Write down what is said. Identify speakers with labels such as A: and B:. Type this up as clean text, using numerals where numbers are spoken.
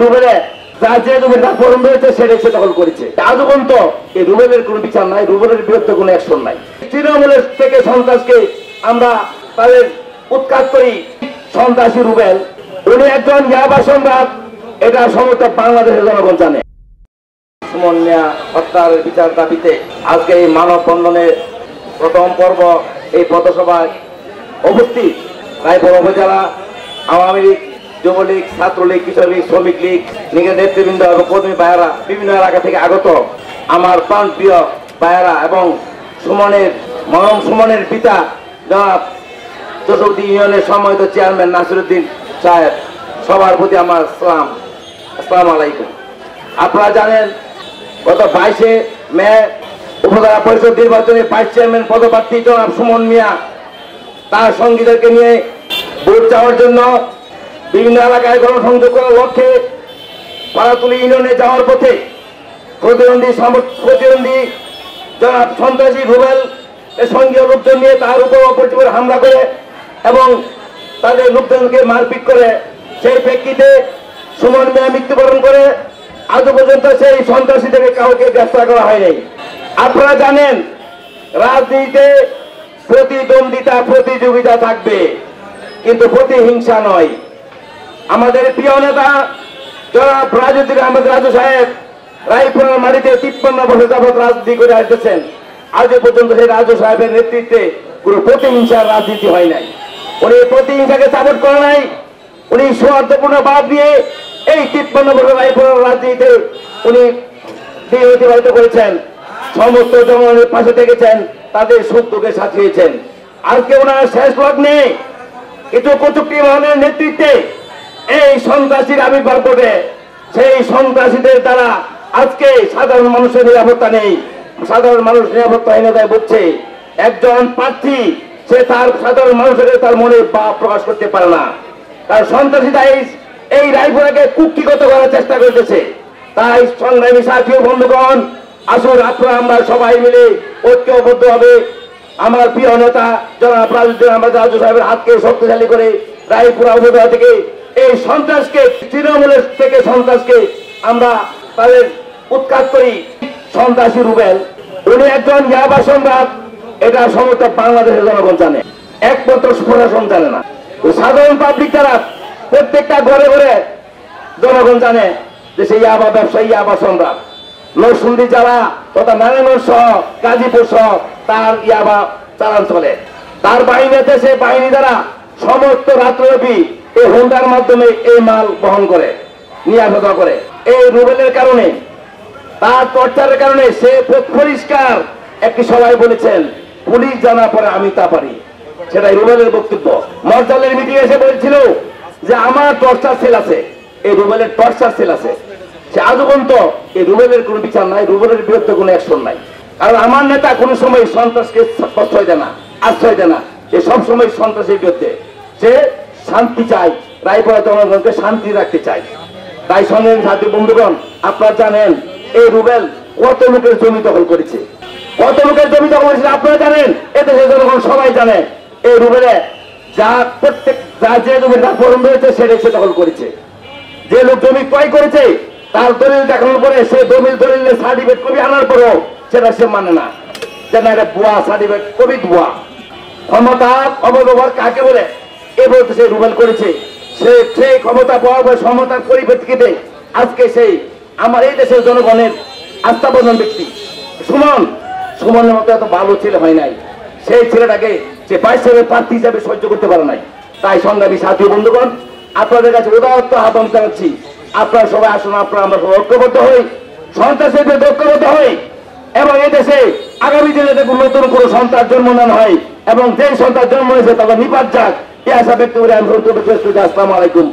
A: রুবেলে যার যে রুবেলটা ফরম রয়েছে সেটাই সে দখল করেছে। আজও পর্যন্ত এই রুবেলের কোনো বিচার নাই, রুবেলের বিরুদ্ধে কোনো অ্যাকশন নাই। তৃণমূলের থেকে সন্ত্রাসকে আমরা তাদের উৎখাত করি। সন্ত্রাসী রুবেল উনি একজন ইয়াবা সম্রাট, এটা সমস্ত বাংলাদেশের জনগণ জানে। সুমন মিয়া হত্যার বিচার দাবিতে আজকে এই মানববন্ধনের প্রথম পর্ব এই পথসভায় উপস্থিত রায়পুর উপজেলা আওয়ামী লীগ, যুবলীগ, ছাত্রলীগ, কিশোর লীগ, শ্রমিক লীগ, লীগের নেতৃবৃন্দ এবং কর্মী ভাইয়েরা, বিভিন্ন এলাকা থেকে আগত আমার প্রাণপ্রিয় ভাইয়েরা এবং সুমনের পিতা জনাব চৌষট্টি ইউনিয়নের সম্মানিত চেয়ারম্যান নাসিরউদ্দিন সাহেব, সবার প্রতি আমার সালাম। আসসালামু আলাইকুম। আপনারা জানেন গত 22 মে উপজেলা পরিষদ নির্বাচনে ভাইস চেয়ারম্যান পদপ্রার্থী জনাব সুমন মিয়া তার সঙ্গীদেরকে নিয়ে ভোট চাওয়ার জন্য বিভিন্ন এলাকায় গণসংযোগ করার লক্ষ্যে পাড়াতুলি ইউনিয়নে যাওয়ার পথে প্রতিদ্বন্দ্বী জনাব সন্ত্রাসী রুবেল সঙ্গীয় লোকজন নিয়ে তার উপর অপরিচিত হামলা করে এবং তাদের লোকজনকে মারপিট করে সেই প্রেক্ষিতে সুমন মিয়া মৃত্যুবরণ করে। আজও পর্যন্ত সেই সন্ত্রাসী থেকে কাউকে গ্রেফতার করা হয়নি। আপনারা জানেন রাজনীতিতে প্রতিদ্বন্দ্বিতা প্রতিযোগিতা থাকবে, কিন্তু প্রতিহিংসা নয়। আমাদের প্রিয় নেতা জনাব রাজুদ্দিন আহমেদ রাজু সাহেব রায়পুরের মাটিতে 53 বছর যাবৎ রাজনীতি করে আসতেছেন। আজও পর্যন্ত সেই রাজু সাহেবের নেতৃত্বে কোনো প্রতিহিংসার রাজনীতি হয় নাই। উনি প্রতিহিংসাকে সাপোর্ট করে নাই। উনি স্বার্থপূর্ণ ভাব নিয়ে এই 53 বছর রায়পুরের রাজনীতিতে উনি অতিবাহিত করেছেন। সমস্ত জনগণের পাশে থেকেছেন, তাদের সুখ দুঃখে সাথিয়েছেন। আজকে ওনার শেষ লগ্নে কিছু কচুক্তি মহলের নেতৃত্বে এই সন্ত্রাসীর আবির্ভাব ঘটে। সেই সন্ত্রাসীদের দ্বারা আজকে সাধারণ মানুষের নিরাপত্তা নেই, সাধারণ মানুষ নিরাপত্তাহীনতায় ভুগছে। একজন প্রার্থী সে তার সাধারণ মানুষের তার মনে ভাব প্রকাশ করতে পারে না। তার সন্ত্রাসীরা এই রায়পুরাকে কুক্ষিগত করার চেষ্টা করতেছে। তাই সংগ্রামী সাথী ও বন্ধুগণ, আসুন আপনারা আমরা সবাই মিলে ঐক্যবদ্ধ হবে আমার প্রিয় নেতা জনাব রাজুদ্দিন আহমেদ রাজু সাহেবের হাতকে শক্তিশালী করে রায়পুরা উপজেলা থেকে এই সন্ত্রাসকে, তৃণমূলের থেকে সন্ত্রাসকে আমরা তাদের উৎখাত করি। সন্ত্রাসী রুবেল উনি একজন ইয়াবা সম্রাট, এটা সমস্ত বাংলাদেশের জনগণ জানে, একমাত্র প্রশাসন জানে না। সাধারণ পাবলিক যারা প্রত্যেকটা ঘরে ঘরে জনগণ জানে যে সেই ইয়াবা ব্যবসায়ী, ইয়াবা সম্রাট। নরসিংদী জেলা তথা নারায়ণগঞ্জ সহ গাজীপুর সহ তার ইয়াবা চালান চলে। তার বাহিনীতে সে বাহিনী দ্বারা সমস্ত রাত্রব্যাপী এই হোন্ডার মাধ্যমে এই মাল বহন করে, নিরাপত্তা করে। এই রুবেলের কারণে, তার টর্চারের কারণে সে পরিষ্কার একটি সবাই বলেছেন পুলিশ জানা পরে আমি তা পারি, সেটাই রুবেলের বক্তব্য। মর্যালের মিটিং এসে বলেছিল যে আমার টর্চার সেল আছে, এই রুবেলের টর্চার সেল আছে। সে আজও পর্যন্ত এই রুবেলের কোনো বিচার নাই, রুবেলের বিরুদ্ধে কোনো অ্যাকশন নাই। কারণ আমার নেতা কোনো সময় সন্ত্রাসকে প্রশ্রয় দেয় না, আশ্রয় দেয় না। সে সবসময় সন্ত্রাসের বিরুদ্ধে, সে শান্তি চায়, রায়পুরা জনগণকে শান্তি রাখতে চায়। তাই সংগ্রামী সাথী বন্ধুগণ, আপনারা জানেন এই রুবেল কত লোকের জমি দখল করেছে, কত লোকের জমি দখল করেছে আপনারা জানেন, এদেশের জনগণ সবাই জানে। এই রুবেলে যার যে জমিটা ফরম রয়েছে সেটাই সে দখল করেছে। যে লোক জমি ক্রয় করেছে তার দলিল দেখানোর পরে সে দলিলের সার্টিফিকেট কবি আনার পরেও সেটা সে মানে না, যে না এটা ভুয়া সার্টিফিকেট, কবি ভুয়া। ক্ষমতার অপব্যবহার কাকে বলে এ বলতে সে রুবেল করেছে। সেই ক্ষমতা পাওয়ার পর ক্ষমতার পরিপ্রেক্ষিতে আজকে সেই আমার এই দেশের জনগণের আস্থাভাজন ব্যক্তি সুমনের মতো এত ভালো ছেলে হয় নাই। সেই ছেলেটাকে সে 22 সালের প্রার্থী হিসাবে সহ্য করতে পারে নাই। তাই সংগ্রামী সাথী বন্ধুগণ, আপনাদের কাছে উদারত্ব আহ্বান জানাচ্ছি, আপনারা সবাই আসুন, আপনারা আমরা সবাই ঐক্যবদ্ধ হই, সন্ত্রাসের বিরুদ্ধে ঐক্যবদ্ধ হই এবং এই দেশে আগামী দিনে নতুন কোনো সন্তান জন্ম নেন হয় এবং যেই সন্তান জন্ম হয়েছে তাদের নিপাত যাক, এই আশা ব্যক্ত করে আমি আসসালামু আলাইকুম।